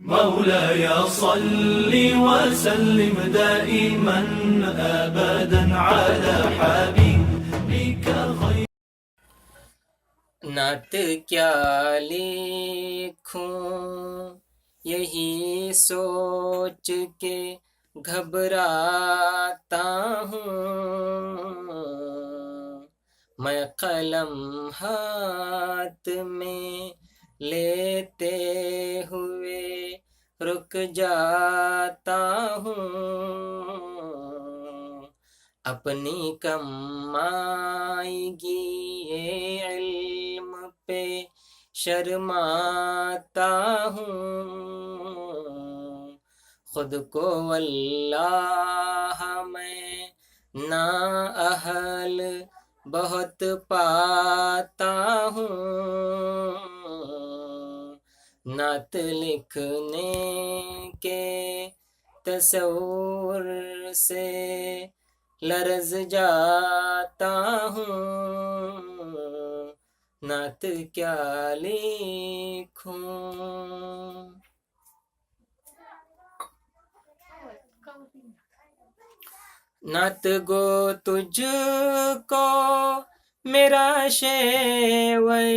مولاي صل وسلم دائما أبدا على حبيبك خير. نعت کیا لکھوں یہی سوچ کے گھبراتا ہوں، میں قلم ہاتھ میں لیتے ہوئے رک جاتا ہوں، اپنی کمائیگی علم پہ شرماتا ہوں، خود کو واللہ میں نااہل بہت پاتا ہوں، نعت لکھنے کے تصور سے لرز جاتا ہوں، نعت کیا لکھوں. نعت گو تجھ کو میرا شیوے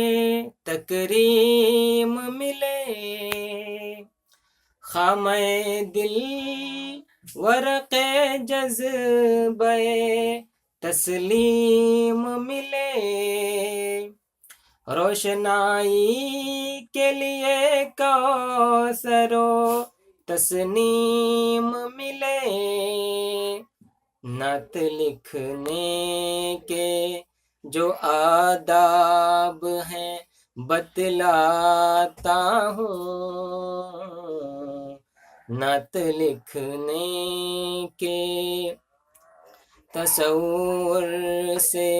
تکریم ملے، خامے دل ورق جذبے تسلیم ملے، روشنائی کے لیے کوثر و تسنیم ملے، نعت لکھنے کے جو آداب ہیں بتلاتا ہوں، نعت لکھنے کے تصور سے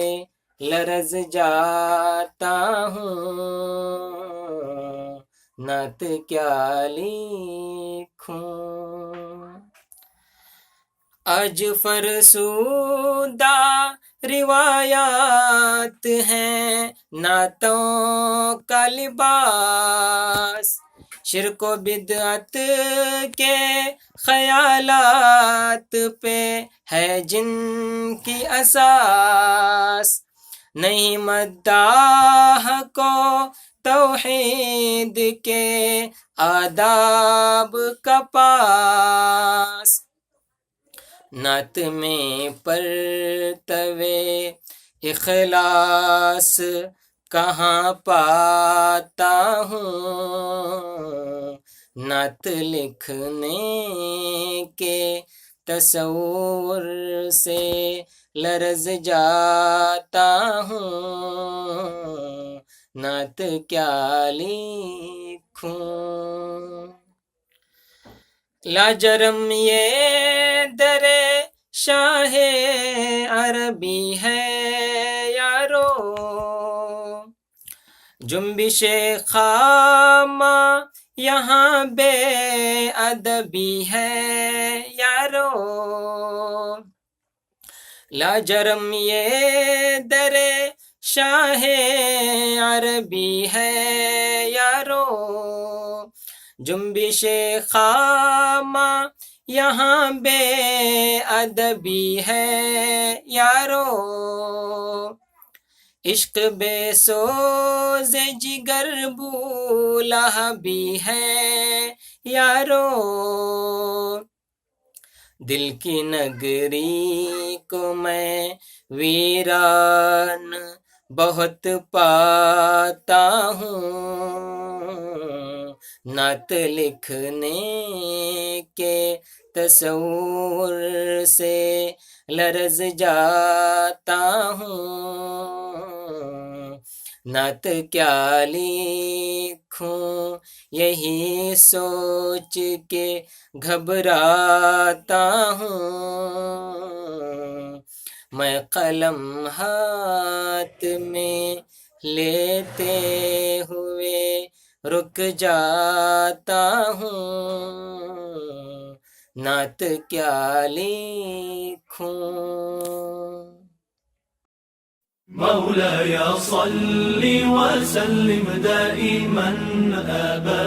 لرز جاتا ہوں، نعت کیا لکھوں. آج فرسودہ روایات ہیں نعتوں کا لباس، شرک و بدعت کے خیالات پہ ہے جن کی اساس، نہیں مداح کو توحید کے آداب کا پاس، نعت میں پرتوے اخلاص کہاں پاتا ہوں، نعت لکھنے کے تصور سے لرز جاتا ہوں، نعت کیا لکھوں. لاجرم یہ در شاہ عربی ہے یارو، جنبش خامہ یہاں بے ادبی ہے یارو، لاجرم یہ در شاہ عربی ہے یارو، جنبش خامہ یہاں بے ادبی ہے یارو، عشق بے سوز جگر بولہبی ہے یارو، دل کی نگری کو میں ویران بہت پاتا ہوں، نعت لکھنے کے تصور سے لرز جاتا ہوں، نعت کیا لکھوں یہی سوچ کے گھبراتا ہوں، میں قلم ہاتھ میں لیتے ہوئے رک جاتا ہوں، نعت کیا لکھوں. مولاي صل وسلم دائما أبدا